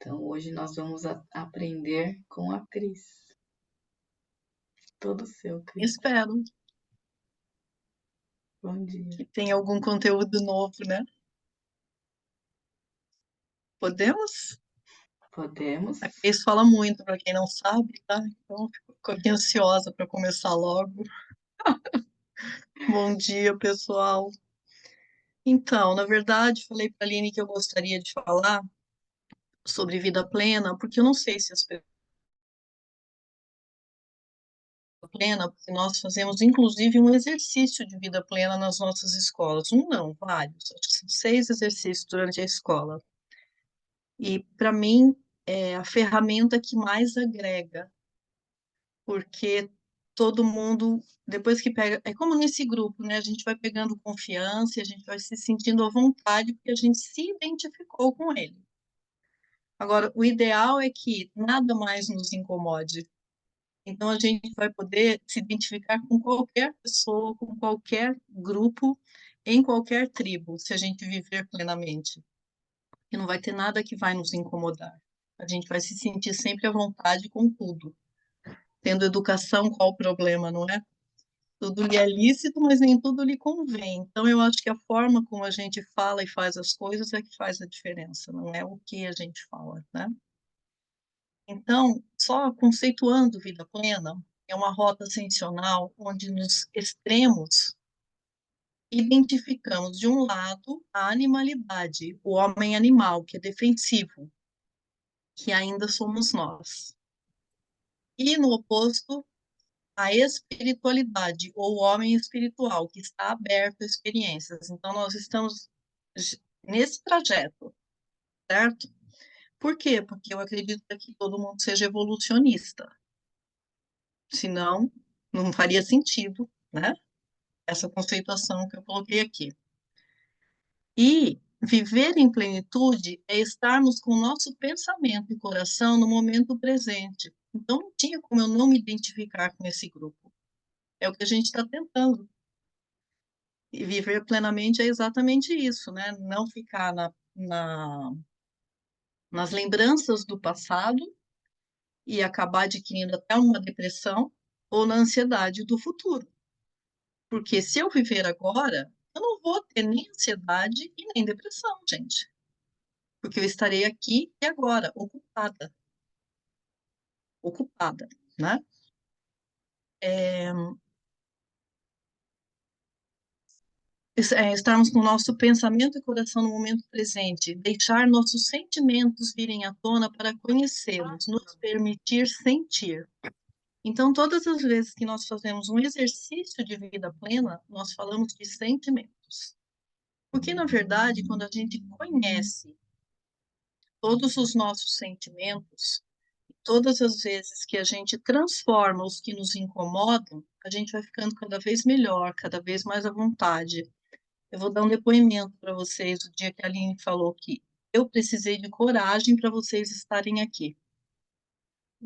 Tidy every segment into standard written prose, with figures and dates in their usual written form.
Então, hoje nós vamos aprender com a Cris. Todo seu, Cris. Espero Bom dia. que tenha algum conteúdo novo, né? Podemos? Podemos? A Cris fala muito, para quem não sabe, tá? Então, fico aqui ansiosa para começar logo. Bom dia, pessoal. Então, na verdade, falei para a Aline que eu gostaria de falar sobre vida plena, porque eu não sei se as pessoas plena, porque nós fazemos inclusive um exercício de vida plena nas nossas escolas. Um não, vários. Acho que são 6 exercícios durante a escola. E para mim é a ferramenta que mais agrega, porque todo mundo, depois que pega, é como nesse grupo, né? A gente vai pegando confiança, e a gente vai se sentindo à vontade, porque a gente se identificou com ele. Agora, o ideal é que nada mais nos incomode. Então, a gente vai poder se identificar com qualquer pessoa, com qualquer grupo, em qualquer tribo, se a gente viver plenamente. E não vai ter nada que vai nos incomodar. A gente vai se sentir sempre à vontade com tudo. Tendo educação, qual o problema, não é? Tudo lhe é lícito, mas nem tudo lhe convém. Então, eu acho que a forma como a gente fala e faz as coisas é que faz a diferença, não é o que a gente fala, né? Então, só conceituando vida plena, é uma rota ascensional onde nos extremos identificamos, de um lado, a animalidade, o homem animal, que é defensivo, que ainda somos nós. E no oposto, a espiritualidade, ou o homem espiritual, que está aberto a experiências. Então, nós estamos nesse trajeto, certo? Por quê? Porque eu acredito que todo mundo seja evolucionista. Senão, não faria sentido, né? Essa conceituação que eu coloquei aqui. E viver em plenitude é estarmos com o nosso pensamento e coração no momento presente. Então, não tinha como eu não me identificar com esse grupo. É o que a gente está tentando. E viver plenamente é exatamente isso, né? Não ficar nas lembranças do passado e acabar adquirindo até uma depressão ou na ansiedade do futuro. Porque se eu viver agora, eu não vou ter nem ansiedade e nem depressão, gente. Porque eu estarei aqui e agora, ocupada, né? É, estarmos com o nosso pensamento e coração no momento presente, deixar nossos sentimentos virem à tona para conhecê-los, nos permitir sentir. Então, todas as vezes que nós fazemos um exercício de vida plena, nós falamos de sentimentos. Porque, na verdade, quando a gente conhece todos os nossos sentimentos, todas as vezes que a gente transforma os que nos incomodam, a gente vai ficando cada vez melhor, cada vez mais à vontade. Eu vou dar um depoimento para vocês o dia que a Aline falou que eu precisei de coragem para vocês estarem aqui.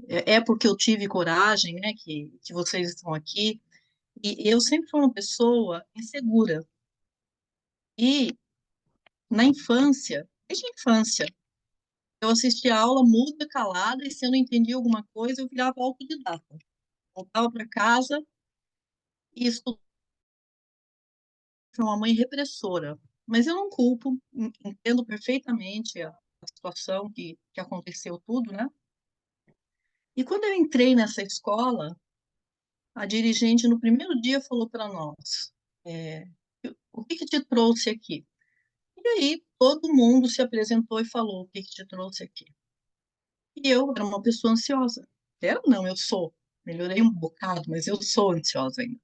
É porque eu tive coragem, né, que vocês estão aqui. E eu sempre fui uma pessoa insegura. E na infância, desde a infância, eu assistia a aula muda, calada, e se eu não entendia alguma coisa, eu virava autodidata. Voltava para casa e estudava. Uma mãe repressora. Mas eu não culpo, entendo perfeitamente a situação que aconteceu tudo, né? E quando eu entrei nessa escola, a dirigente no primeiro dia falou para nós, é, o que que te trouxe aqui? E aí todo mundo se apresentou e falou o que que te trouxe aqui. E eu era uma pessoa ansiosa. Era não, eu sou. Melhorei um bocado, mas eu sou ansiosa ainda.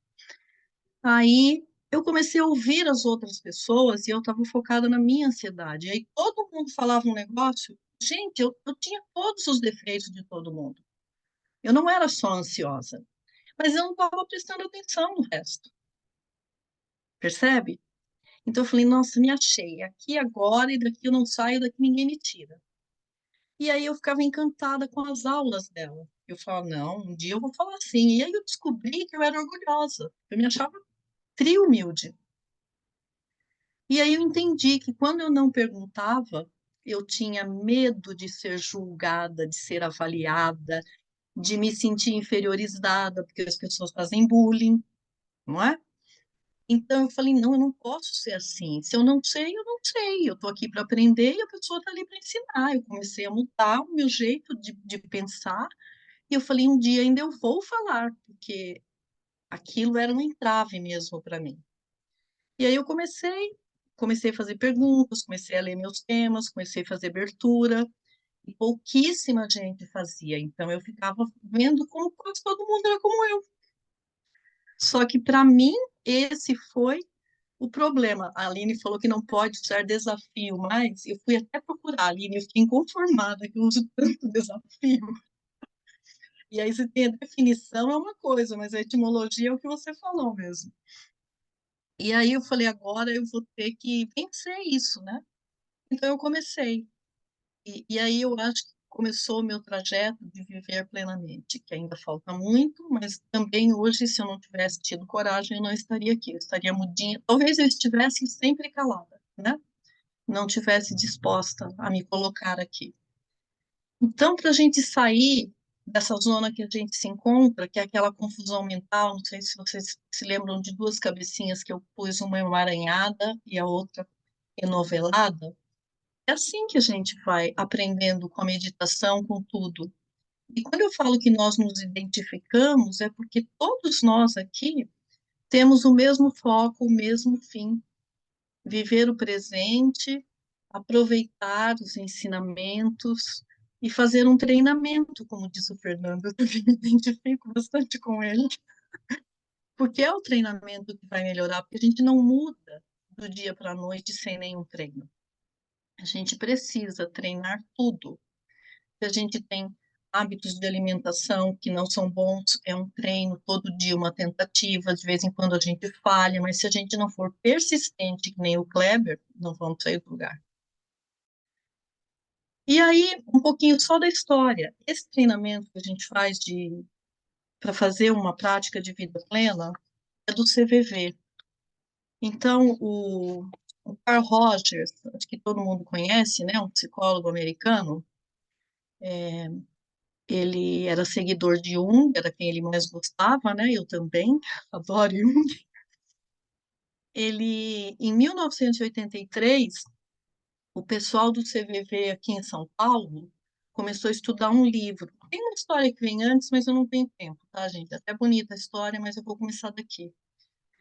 Aí eu comecei a ouvir as outras pessoas e eu estava focada na minha ansiedade. E aí todo mundo falava um negócio. Gente, eu tinha todos os defeitos de todo mundo. Eu não era só ansiosa, mas eu não estava prestando atenção no resto. Percebe? Então eu falei, nossa, me achei. Aqui agora e daqui eu não saio, daqui ninguém me tira. E aí eu ficava encantada com as aulas dela. Eu falava, não, um dia eu vou falar assim. E aí eu descobri que eu era orgulhosa. Eu me achava tri-humilde. E aí eu entendi que quando eu não perguntava, eu tinha medo de ser julgada, de ser avaliada, de me sentir inferiorizada, porque as pessoas fazem bullying, não é? Então eu falei, não, eu não posso ser assim. Se eu não sei, eu não sei. Eu estou aqui para aprender e a pessoa está ali para ensinar. Eu comecei a mudar o meu jeito de pensar e eu falei, um dia ainda eu vou falar, porque aquilo era um entrave mesmo para mim. E aí eu comecei a fazer perguntas, comecei a ler meus temas, comecei a fazer abertura, e pouquíssima gente fazia. Então eu ficava vendo como quase todo mundo era como eu. Só que para mim esse foi o problema. A Aline falou que não pode usar desafio mais. Eu fui até procurar a Aline, eu fiquei inconformada que eu uso tanto desafio. E aí, se tem a definição, é uma coisa, mas a etimologia é o que você falou mesmo. E aí eu falei, agora eu vou ter que vencer isso, né? Então eu comecei. E aí eu acho que começou o meu trajeto de viver plenamente, que ainda falta muito, mas também hoje, se eu não tivesse tido coragem, eu não estaria aqui, eu estaria mudinha. Talvez eu estivesse sempre calada, né? Não tivesse disposta a me colocar aqui. Então, para a gente sair dessa zona que a gente se encontra, que é aquela confusão mental, não sei se vocês se lembram de duas cabecinhas que eu pus, uma emaranhada e a outra enovelada, é assim que a gente vai aprendendo com a meditação, com tudo. E quando eu falo que nós nos identificamos, é porque todos nós aqui temos o mesmo foco, o mesmo fim: viver o presente, aproveitar os ensinamentos e fazer um treinamento, como diz o Fernando. Eu também me identifico bastante com ele, porque é o treinamento que vai melhorar, porque a gente não muda do dia para a noite sem nenhum treino. A gente precisa treinar tudo. Se a gente tem hábitos de alimentação que não são bons, é um treino, todo dia uma tentativa, de vez em quando a gente falha, mas se a gente não for persistente, que nem o Kleber, não vamos sair do lugar. E aí, um pouquinho só da história. Esse treinamento que a gente faz para fazer uma prática de vida plena é do CVV. Então, o Carl Rogers, acho que todo mundo conhece, né, um psicólogo americano, ele era seguidor de Jung, era quem ele mais gostava, né? Eu também adoro Jung. Ele, em 1983, o pessoal do CVV aqui em São Paulo começou a estudar um livro. Tem uma história que vem antes, mas eu não tenho tempo, tá, gente? É até bonita a história, mas eu vou começar daqui.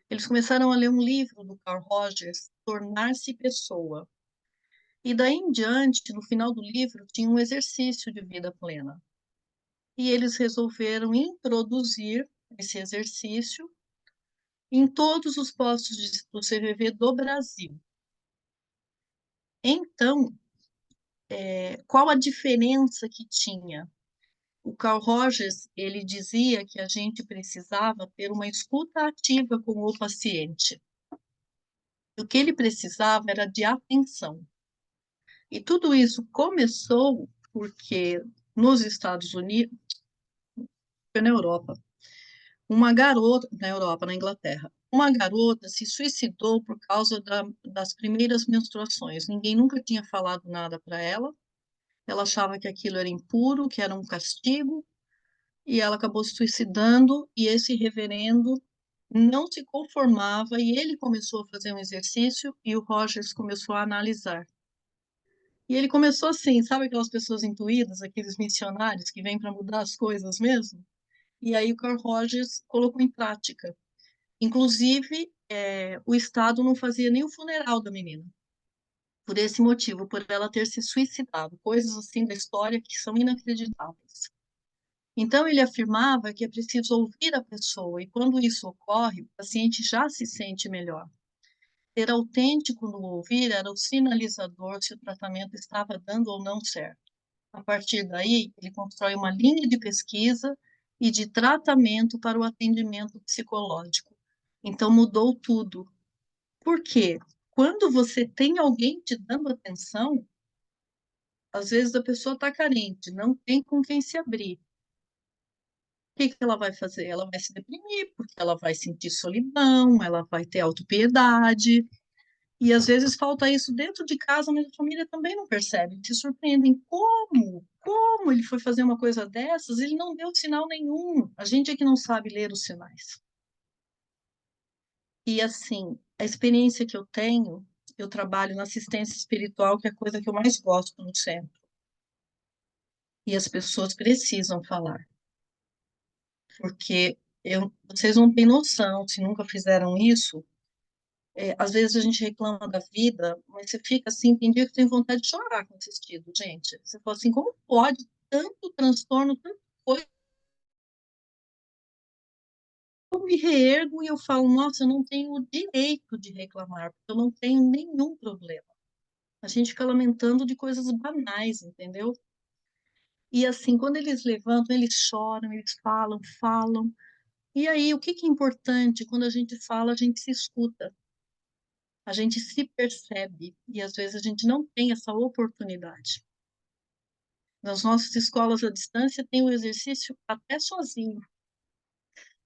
Eles começaram a ler um livro do Carl Rogers, Tornar-se Pessoa. E daí em diante, no final do livro, tinha um exercício de vida plena. E eles resolveram introduzir esse exercício em todos os postos do CVV do Brasil. Então, qual a diferença que tinha? O Carl Rogers, ele dizia que a gente precisava ter uma escuta ativa com o paciente. O que ele precisava era de atenção. E tudo isso começou porque nos Estados Unidos, na Europa, uma garota, na Europa, na Inglaterra, uma garota se suicidou por causa das primeiras menstruações. Ninguém nunca tinha falado nada para ela. Ela achava que aquilo era impuro, que era um castigo, e ela acabou se suicidando. E esse reverendo não se conformava e ele começou a fazer um exercício e o Rogers começou a analisar. E ele começou assim, sabe aquelas pessoas intuídas, aqueles missionários que vêm para mudar as coisas mesmo? E aí o Carl Rogers colocou em prática. Inclusive, o Estado não fazia nem o funeral da menina, por esse motivo, por ela ter se suicidado, coisas assim da história que são inacreditáveis. Então, ele afirmava que é preciso ouvir a pessoa, e quando isso ocorre, o paciente já se sente melhor. Ser autêntico no ouvir era o sinalizador se o tratamento estava dando ou não certo. A partir daí, ele constrói uma linha de pesquisa e de tratamento para o atendimento psicológico. Então, mudou tudo. Por quê? Quando você tem alguém te dando atenção, às vezes a pessoa está carente, não tem com quem se abrir. O que que ela vai fazer? Ela vai se deprimir, porque ela vai sentir solidão, ela vai ter autopiedade. E às vezes falta isso dentro de casa, mas a família também não percebe. Se surpreendem. Como? Como ele foi fazer uma coisa dessas? Ele não deu sinal nenhum. A gente é que não sabe ler os sinais. E assim, a experiência que eu tenho, eu trabalho na assistência espiritual, que é a coisa que eu mais gosto no centro. E as pessoas precisam falar, porque vocês não têm noção, se nunca fizeram isso. Às vezes a gente reclama da vida, mas você fica assim, tem dia que tem vontade de chorar com assistido, gente. Você fala assim, como pode tanto transtorno, tanta coisa? Eu me reergo e eu falo, nossa, eu não tenho o direito de reclamar, porque eu não tenho nenhum problema. A gente fica lamentando de coisas banais, entendeu? E assim, quando eles levantam, eles choram, eles falam, falam. E aí, o que que é importante? Quando a gente fala, a gente se escuta, a gente se percebe, e às vezes a gente não tem essa oportunidade. Nas nossas escolas à distância tem o exercício até sozinho,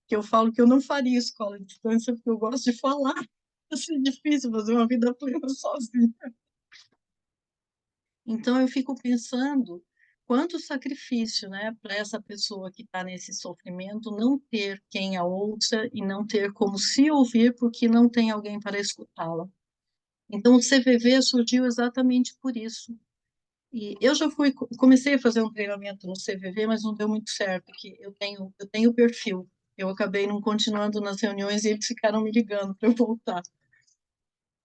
que eu falo que eu não faria escola à distância porque eu gosto de falar. Assim, difícil fazer uma vida plena sozinha. Então eu fico pensando quanto sacrifício, né, para essa pessoa que está nesse sofrimento não ter quem a ouça e não ter como se ouvir porque não tem alguém para escutá-la. Então o CVV surgiu exatamente por isso. E eu já comecei a fazer um treinamento no CVV, mas não deu muito certo, porque eu tenho perfil. Eu acabei não continuando nas reuniões e eles ficaram me ligando para eu voltar.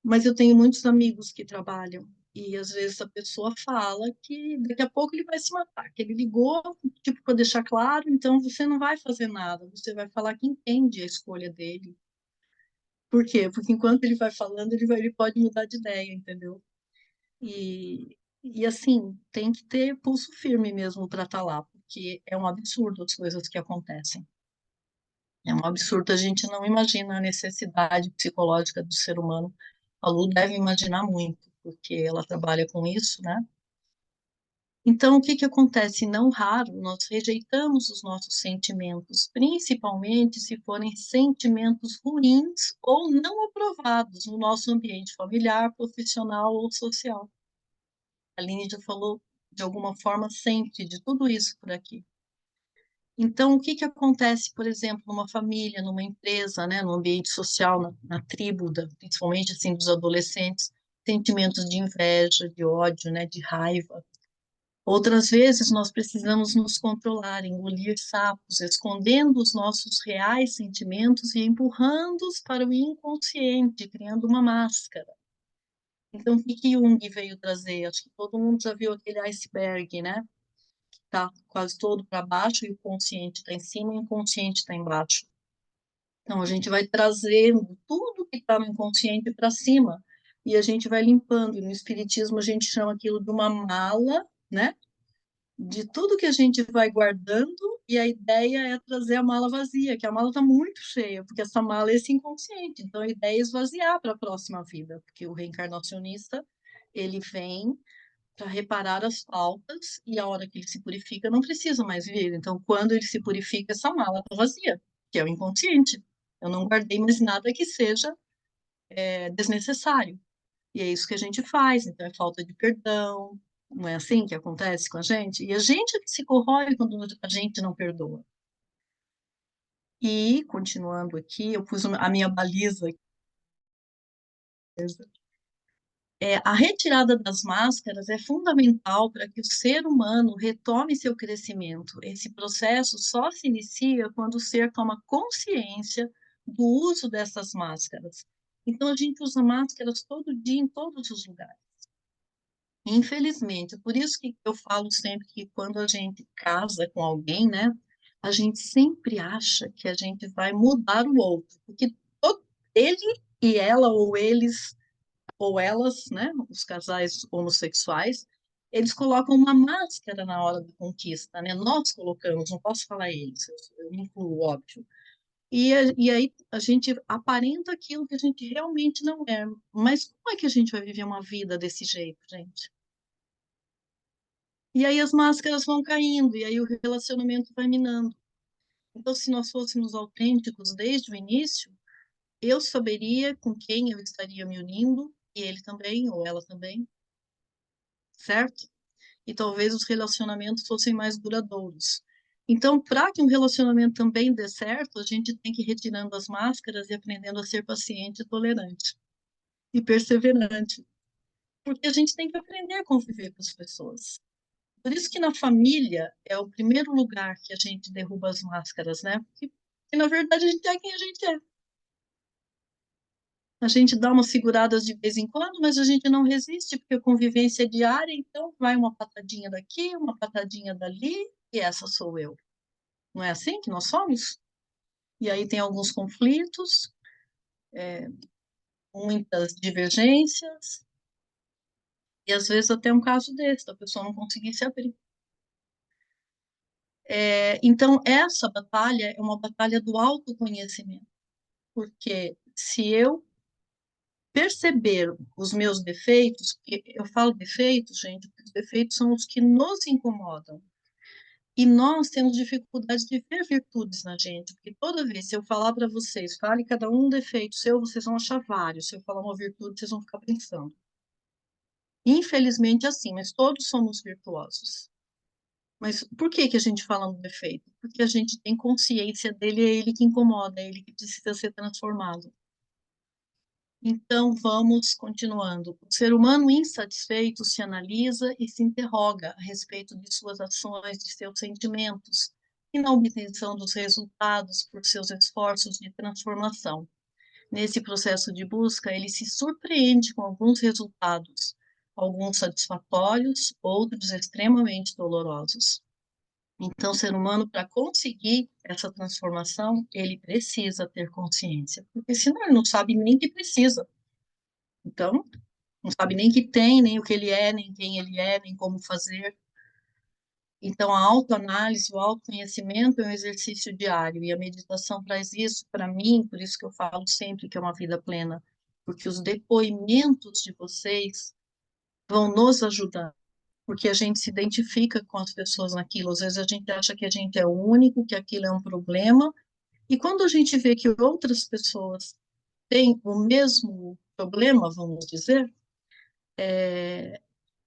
Mas eu tenho muitos amigos que trabalham e às vezes a pessoa fala que daqui a pouco ele vai se matar, que ele ligou, tipo, para deixar claro, então você não vai fazer nada, você vai falar que entende a escolha dele. Por quê? Porque enquanto ele vai falando, ele pode mudar de ideia, entendeu? E assim, tem que ter pulso firme mesmo para estar lá, porque é um absurdo as coisas que acontecem. É um absurdo, a gente não imagina a necessidade psicológica do ser humano. A Lu deve imaginar muito, porque ela trabalha com isso, né? Então, o que que acontece? Não raro, nós rejeitamos os nossos sentimentos, principalmente se forem sentimentos ruins ou não aprovados no nosso ambiente familiar, profissional ou social. A Aline já falou de alguma forma sempre de tudo isso por aqui. Então, o que que acontece, por exemplo, numa família, numa empresa, né, no ambiente social, na tribo, principalmente assim dos adolescentes, sentimentos de inveja, de ódio, né, de raiva. Outras vezes nós precisamos nos controlar, engolir sapos, escondendo os nossos reais sentimentos e empurrando-os para o inconsciente, criando uma máscara. Então, o que que Jung veio trazer? Acho que todo mundo já viu aquele iceberg, né? Tá quase todo para baixo e o consciente está em cima e o inconsciente está embaixo. Então, a gente vai trazendo tudo que está no inconsciente para cima e a gente vai limpando. E no espiritismo, a gente chama aquilo de uma mala, né? De tudo que a gente vai guardando e a ideia é trazer a mala vazia, que a mala está muito cheia, porque essa mala é esse inconsciente. Então, a ideia é esvaziar para a próxima vida, porque o reencarnacionista, ele vem para reparar as faltas e a hora que ele se purifica não precisa mais vir. Então, quando ele se purifica, essa mala está vazia, que é o inconsciente. Eu não guardei mais nada que seja desnecessário. E é isso que a gente faz. Então, é falta de perdão. Não é assim que acontece com a gente? E a gente é que se corrói quando a gente não perdoa. E, continuando aqui, eu pus a minha baliza. A retirada das máscaras é fundamental para que o ser humano retome seu crescimento. Esse processo só se inicia quando o ser toma consciência do uso dessas máscaras. Então, a gente usa máscaras todo dia, em todos os lugares. Infelizmente, por isso que eu falo sempre que quando a gente casa com alguém, né, a gente sempre acha que a gente vai mudar o outro, porque ele e ela ou eles ou elas, né, os casais homossexuais, eles colocam uma máscara na hora da conquista, né? Nós colocamos, não posso falar eles, eu me incluo, óbvio. E aí a gente aparenta aquilo que a gente realmente não é. Mas como é que a gente vai viver uma vida desse jeito, gente? E aí as máscaras vão caindo, e aí o relacionamento vai minando. Então, se nós fôssemos autênticos desde o início, eu saberia com quem eu estaria me unindo e ele também, ou ela também, certo? E talvez os relacionamentos fossem mais duradouros. Então, para que um relacionamento também dê certo, a gente tem que ir retirando as máscaras e aprendendo a ser paciente, tolerante e perseverante, porque a gente tem que aprender a conviver com as pessoas. Por isso que na família é o primeiro lugar que a gente derruba as máscaras, né? Porque na verdade a gente é quem a gente é. A gente dá umas seguradas de vez em quando, mas a gente não resiste, porque a convivência é diária, então vai uma patadinha daqui, uma patadinha dali, e essa sou eu. Não é assim que nós somos? E aí tem alguns conflitos, muitas divergências, e às vezes até um caso desse, da pessoa não conseguir se abrir. Então, essa batalha é uma batalha do autoconhecimento, porque se eu perceber os meus defeitos, porque eu falo defeitos, gente, porque os defeitos são os que nos incomodam. E nós temos dificuldade de ver virtudes na gente, porque toda vez se eu falar para vocês, fale cada um defeito seu, vocês vão achar vários. Se eu falar uma virtude, vocês vão ficar pensando. Infelizmente é assim, mas todos somos virtuosos. Mas por que que a gente fala no defeito? Porque a gente tem consciência dele, é ele que incomoda, é ele que precisa ser transformado. Então, vamos continuando. O ser humano insatisfeito se analisa e se interroga a respeito de suas ações, de seus sentimentos, e na obtenção dos resultados por seus esforços de transformação. Nesse processo de busca, ele se surpreende com alguns resultados, alguns satisfatórios, outros extremamente dolorosos. Então, o ser humano, para conseguir essa transformação, ele precisa ter consciência, porque senão ele não sabe nem que precisa. Então, não sabe nem que tem, nem o que ele é, nem quem ele é, nem como fazer. Então, a autoanálise, o autoconhecimento é um exercício diário, e a meditação traz isso para mim, por isso que eu falo sempre que é uma vida plena, porque os depoimentos de vocês vão nos ajudar, porque a gente se identifica com as pessoas naquilo, às vezes a gente acha que a gente é o único, que aquilo é um problema, e quando a gente vê que outras pessoas têm o mesmo problema, vamos dizer,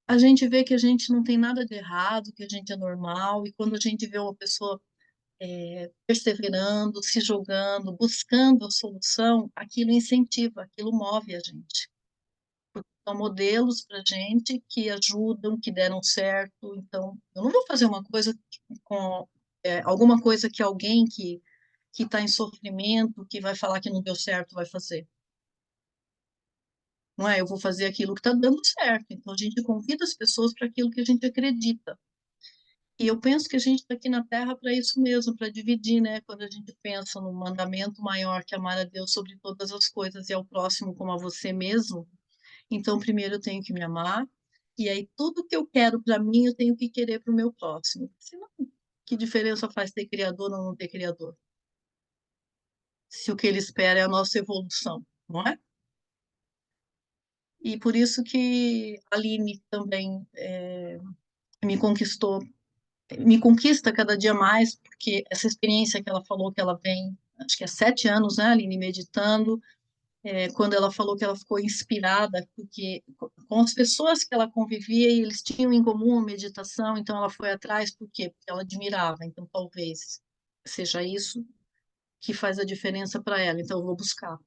a gente vê que a gente não tem nada de errado, que a gente é normal, e quando a gente vê uma pessoa perseverando, se jogando, buscando a solução, aquilo incentiva, aquilo move a gente. São modelos para a gente que ajudam, que deram certo. Então, eu não vou fazer uma coisa com alguma coisa que alguém que está em sofrimento, que vai falar que não deu certo, vai fazer. Não é? Eu vou fazer aquilo que está dando certo. Então, a gente convida as pessoas para aquilo que a gente acredita. E eu penso que a gente está aqui na Terra para isso mesmo, para dividir, né? Quando a gente pensa no mandamento maior que amar a Deus sobre todas as coisas e ao próximo como a você mesmo, então primeiro eu tenho que me amar, e aí tudo que eu quero para mim eu tenho que querer para o meu próximo. Senão, que diferença faz ter criador ou não ter criador? Se o que ele espera é a nossa evolução, não é? E por isso que a Aline também me conquistou me conquista cada dia mais, porque essa experiência que ela falou que ela vem, acho que há 7 anos, né, Aline, meditando, quando ela falou que ela ficou inspirada, porque com as pessoas que ela convivia, e eles tinham em comum a meditação, então ela foi atrás, por quê? Porque ela admirava, então talvez seja isso que faz a diferença para ela, então eu vou buscar.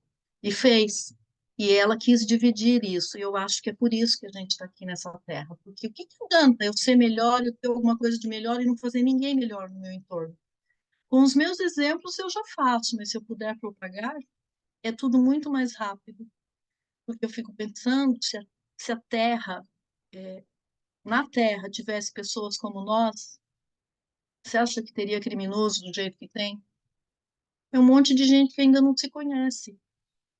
E fez. E ela quis dividir isso, e eu acho que é por isso que a gente está aqui nessa terra, porque o que que adianta eu ser melhor, eu ter alguma coisa de melhor e não fazer ninguém melhor no meu entorno? Com os meus exemplos eu já faço, mas se eu puder propagar, é tudo muito mais rápido, porque eu fico pensando, se a terra, na terra, tivesse pessoas como nós, você acha que teria criminoso do jeito que tem? É um monte de gente que ainda não se conhece.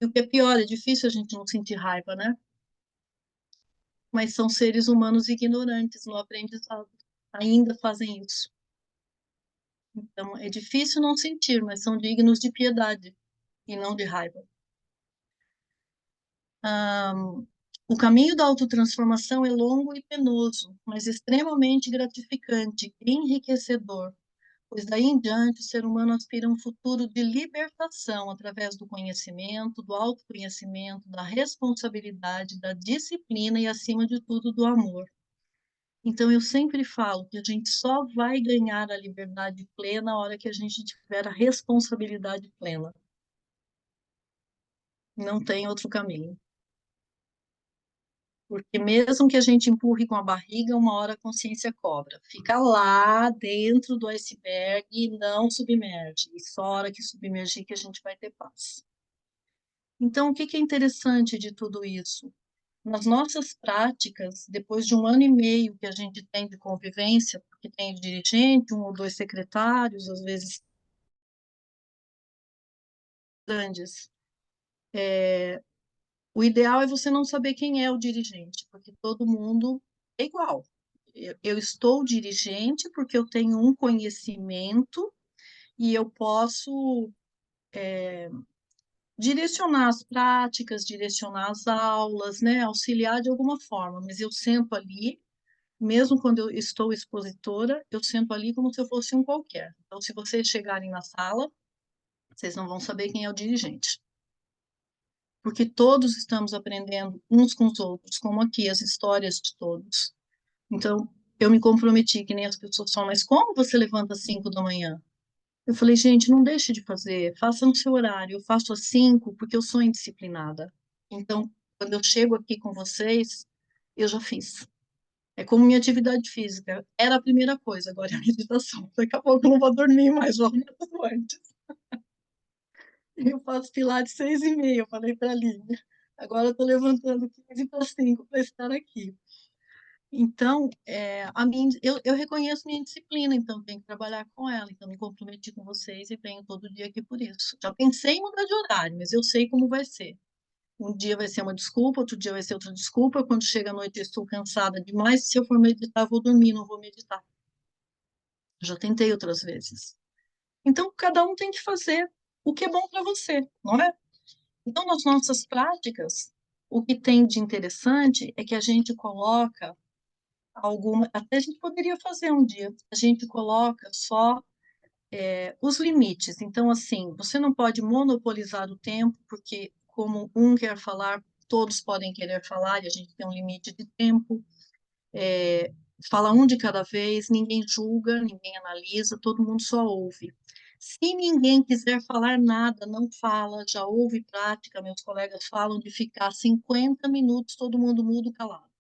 E o que é pior, é difícil a gente não sentir raiva, né? Mas são seres humanos ignorantes no aprendizado. Ainda fazem isso. Então, é difícil não sentir, mas são dignos de piedade e não de raiva. O caminho da autotransformação é longo e penoso, mas extremamente gratificante e enriquecedor, pois daí em diante o ser humano aspira a um futuro de libertação através do conhecimento, do autoconhecimento, da responsabilidade, da disciplina e, acima de tudo, do amor. Então, eu sempre falo que a gente só vai ganhar a liberdade plena na hora que a gente tiver a responsabilidade plena. Não tem outro caminho. Porque mesmo que a gente empurre com a barriga, uma hora a consciência cobra. Fica lá dentro do iceberg e não submerge. E só a hora que submergir que a gente vai ter paz. Então, o que que é interessante de tudo isso? Nas nossas práticas, depois de 1 ano e meio que a gente tem de convivência, porque tem dirigente, 1 ou 2 secretários, às vezes grandes, o ideal é você não saber quem é o dirigente, porque todo mundo é igual. Eu estou dirigente porque eu tenho um conhecimento e eu posso direcionar as práticas, direcionar as aulas, né, auxiliar de alguma forma, mas eu sento ali, mesmo quando eu estou expositora, eu sento ali como se eu fosse um qualquer. Então, se vocês chegarem na sala, vocês não vão saber quem é o dirigente, porque todos estamos aprendendo uns com os outros, como aqui, as histórias de todos. Então, eu me comprometi, que nem as pessoas falam, mas como você levanta às 5 da manhã? Eu falei, gente, não deixe de fazer, faça no seu horário. Eu faço às 5 porque eu sou indisciplinada. Então, quando eu chego aqui com vocês, eu já fiz. É como minha atividade física. Era a primeira coisa, agora é a meditação. Daqui a pouco eu não vou dormir mais, vou arrumar tudo antes. Eu faço pilates 6h30, eu falei para a Lívia. Agora eu estou levantando 15 para 5 para estar aqui. Então, eu reconheço minha disciplina, então tenho que trabalhar com ela. Então, me comprometi com vocês e venho todo dia aqui por isso. Já pensei em mudar de horário, mas eu sei como vai ser. Um dia vai ser uma desculpa, outro dia vai ser outra desculpa. Quando chega a noite, eu estou cansada demais. Se eu for meditar, eu vou dormir, não vou meditar. Já tentei outras vezes. Então, cada um tem que fazer o que é bom para você, não é? Então, nas nossas práticas, o que tem de interessante é que a gente coloca até a gente poderia fazer um dia, a gente coloca só os limites. Então, assim, você não pode monopolizar o tempo, porque como um quer falar, todos podem querer falar, e a gente tem um limite de tempo. Fala um de cada vez, ninguém julga, ninguém analisa, todo mundo só ouve. Se ninguém quiser falar nada, não fala, já houve prática, meus colegas falam de ficar 50 minutos, todo mundo mudo, calado.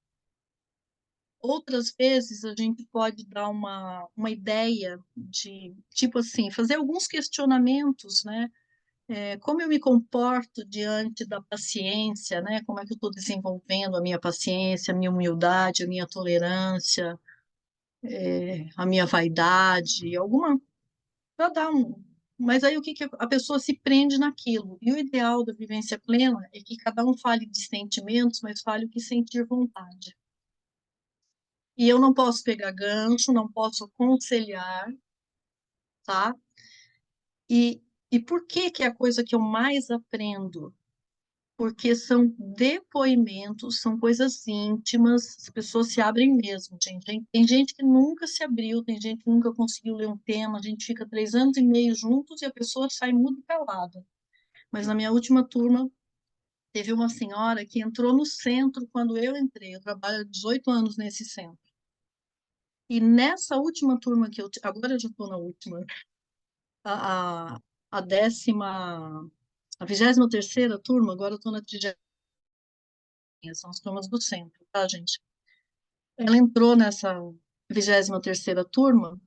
Outras vezes a gente pode dar uma ideia de, tipo assim, fazer alguns questionamentos, né? Como eu me comporto diante da paciência, né? Como é que eu estou desenvolvendo a minha paciência, a minha humildade, a minha tolerância, a minha vaidade, alguma, para dar um. Mas aí o que que a pessoa se prende naquilo? E o ideal da vivência plena é que cada um fale de sentimentos, mas fale o que sentir vontade. E eu não posso pegar gancho, não posso aconselhar, tá? E por que que é a coisa que eu mais aprendo? Porque são depoimentos, são coisas íntimas, as pessoas se abrem mesmo, gente. Tem gente que nunca se abriu, tem gente que nunca conseguiu ler um tema, a gente fica 3 anos e meio juntos e a pessoa sai muda e calada. Mas na minha última turma, teve uma senhora que entrou no centro quando eu entrei, eu trabalho há 18 anos nesse centro. E nessa última turma que agora eu já estou na última, a, a, a décima, a 23ª turma, agora eu estou na 30ª, são as turmas do centro, tá, gente? Ela entrou nessa 23ª turma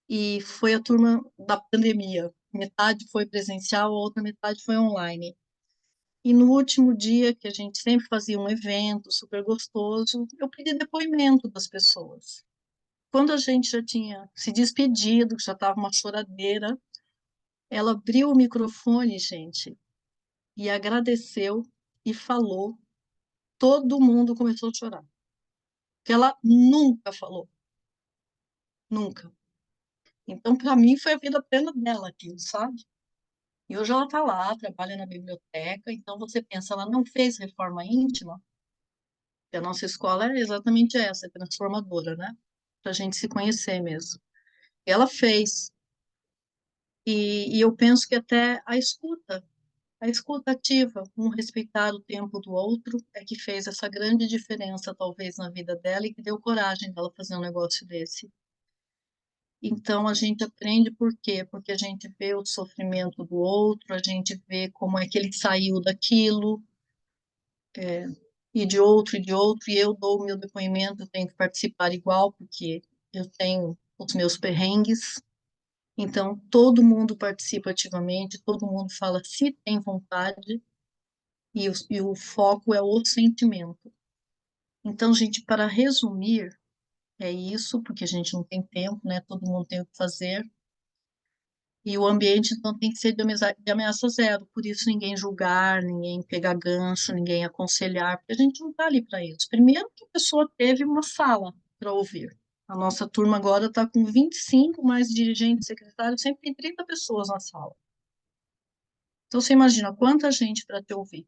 e foi a turma da pandemia. Metade foi presencial, a outra metade foi online. E no último dia, que a gente sempre fazia um evento super gostoso, eu pedi depoimento das pessoas. Quando a gente já tinha se despedido, que já estava uma choradeira, ela abriu o microfone, gente, e agradeceu e falou. Todo mundo começou a chorar. Que ela nunca falou. Nunca. Então, para mim, foi a vida plena dela aquilo, sabe? E hoje ela está lá, trabalha na biblioteca. Então, você pensa, ela não fez reforma íntima? E a nossa escola é exatamente essa, é transformadora, né? Para a gente se conhecer mesmo. E ela fez. E eu penso que até a escuta ativa, um respeitar o tempo do outro, é que fez essa grande diferença, talvez, na vida dela e que deu coragem dela fazer um negócio desse. Então, a gente aprende por quê? Porque a gente vê o sofrimento do outro, a gente vê como é que ele saiu daquilo, e de outro, e eu dou o meu depoimento, eu tenho que participar igual, porque eu tenho os meus perrengues. Então, todo mundo participa ativamente, todo mundo fala se tem vontade, e o foco é o sentimento. Então, gente, para resumir, é isso, porque a gente não tem tempo, né? Todo mundo tem o que fazer. E o ambiente, então, tem que ser de ameaça zero. Por isso, ninguém julgar, ninguém pegar gancho, ninguém aconselhar, porque a gente não está ali para isso. Primeiro, que a pessoa teve uma sala para ouvir. A nossa turma agora está com 25, mais dirigente, secretário, sempre tem 30 pessoas na sala. Então, você imagina quanta gente para te ouvir.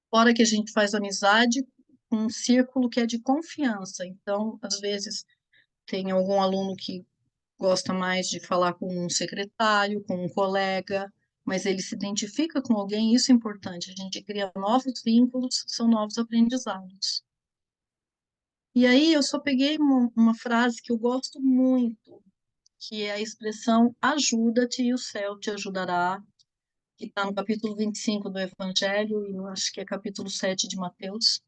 Fora que a gente faz amizade com um círculo que é de confiança. Então, às vezes, tem algum aluno que gosta mais de falar com um secretário, com um colega, mas ele se identifica com alguém, isso é importante. A gente cria novos vínculos, são novos aprendizados. E aí eu só peguei uma frase que eu gosto muito, que é a expressão ajuda-te e o céu te ajudará, que está no capítulo 25 do Evangelho, e eu acho que é capítulo 7 de Mateus.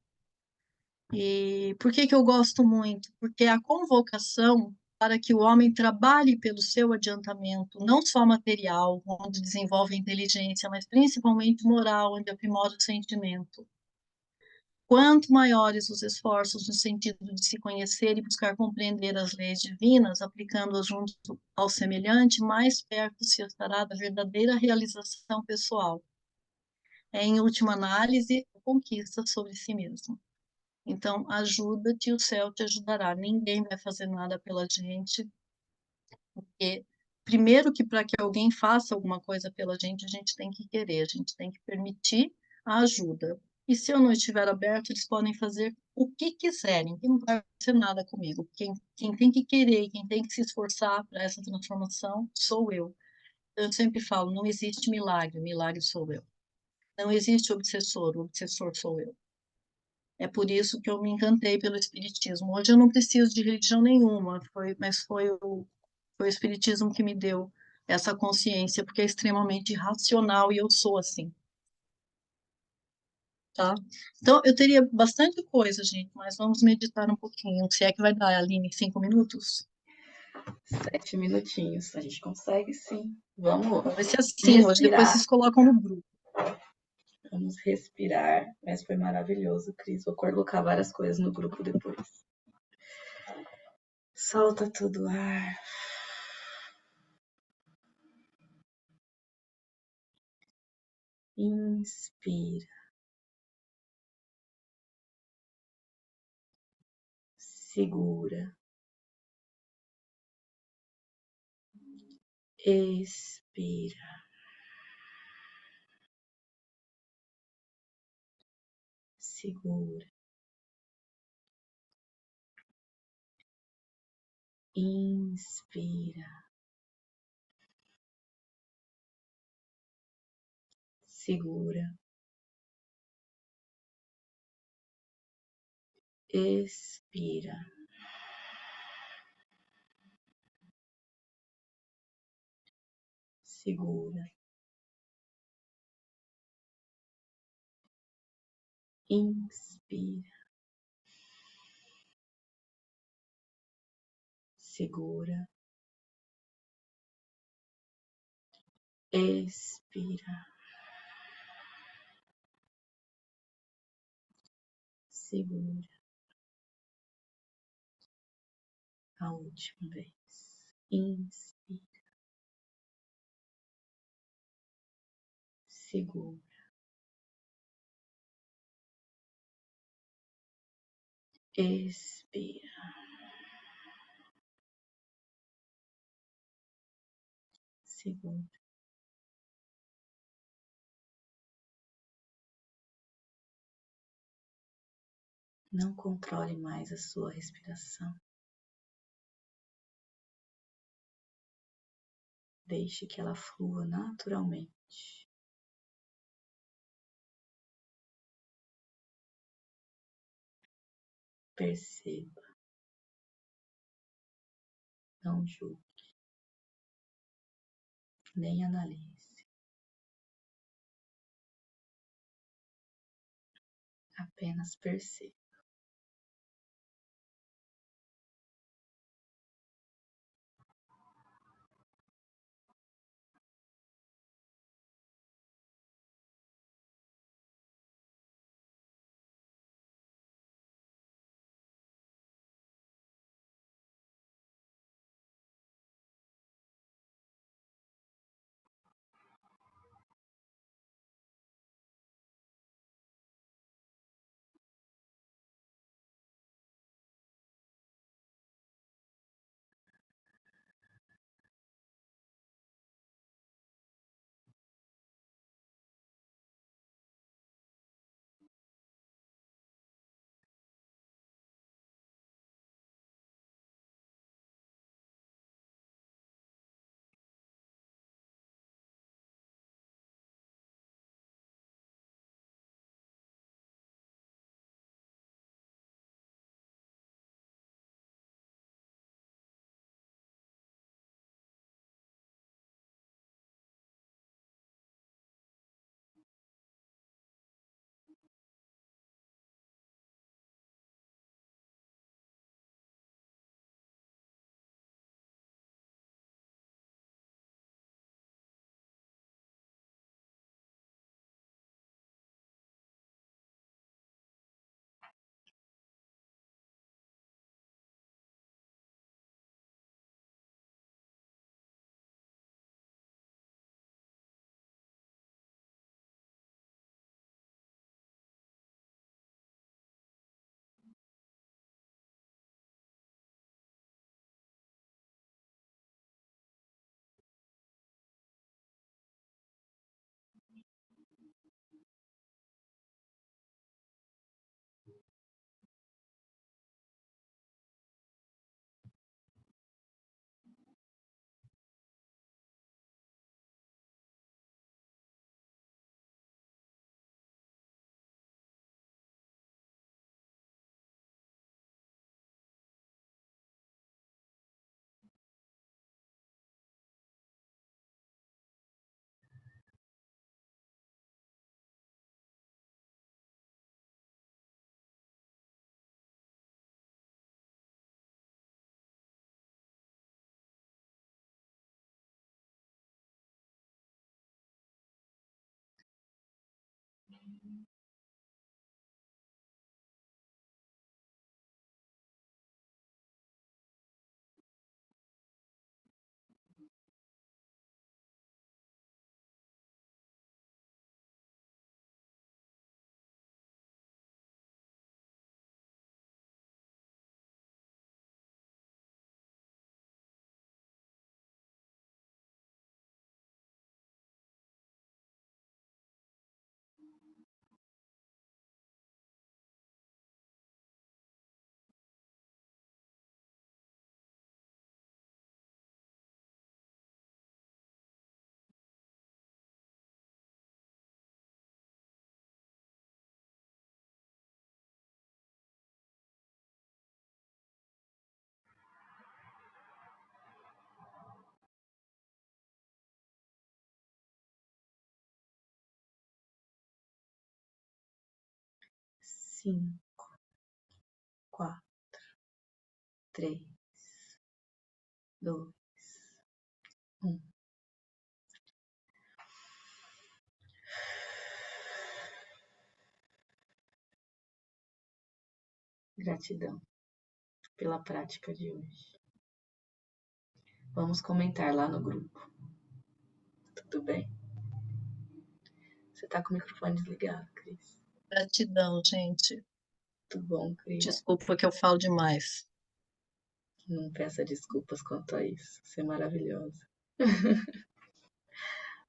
E por que que eu gosto muito? Porque é a convocação para que o homem trabalhe pelo seu adiantamento, não só material, onde desenvolve a inteligência, mas principalmente moral, onde aprimora o sentimento. Quanto maiores os esforços no sentido de se conhecer e buscar compreender as leis divinas, aplicando-as junto ao semelhante, mais perto se estará da verdadeira realização pessoal. É, em última análise, a conquista sobre si mesmo. Então, ajuda-te, o céu te ajudará. Ninguém vai fazer nada pela gente, porque, primeiro, que para que alguém faça alguma coisa pela gente, a gente tem que querer, a gente tem que permitir a ajuda. E se eu não estiver aberto, eles podem fazer o que quiserem, que não vai acontecer nada comigo. Quem tem que querer, quem tem que se esforçar para essa transformação, sou eu. Eu sempre falo, não existe milagre, milagre sou eu. Não existe obsessor, o obsessor sou eu. É por isso que eu me encantei pelo Espiritismo. Hoje eu não preciso de religião nenhuma, mas foi o Espiritismo que me deu essa consciência, porque é extremamente racional e eu sou assim, tá? Então, eu teria bastante coisa, gente, mas vamos meditar um pouquinho. Se é que vai dar, Aline, 5 minutos? 7 minutinhos. A gente consegue, sim. Vamos Vai ser assim, hoje depois respirar. vocês colocam no grupo. Vamos respirar. Mas foi maravilhoso, Cris. Vou colocar várias coisas no grupo depois. Solta todo o ar. Inspira. Segura. Expira. Segura. Inspira. Segura. Expira. Segura. Inspira. Segura. Expira. Segura. A última vez. Inspira. Segura. Expira. Segura. Não controle mais a sua respiração. Deixe que ela flua naturalmente. Perceba. Não julgue. Nem analise. Apenas perceba. Cinco, quatro, três, dois, um. Gratidão pela prática de hoje. Vamos comentar lá no grupo. Tudo bem? Você tá com o microfone desligado, Cris. Gratidão, gente. Tudo bom, Cris? Desculpa que eu falo demais. Não peça desculpas quanto a isso. Você é maravilhosa.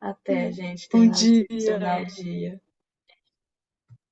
Até, gente. Tenha um excepcional dia.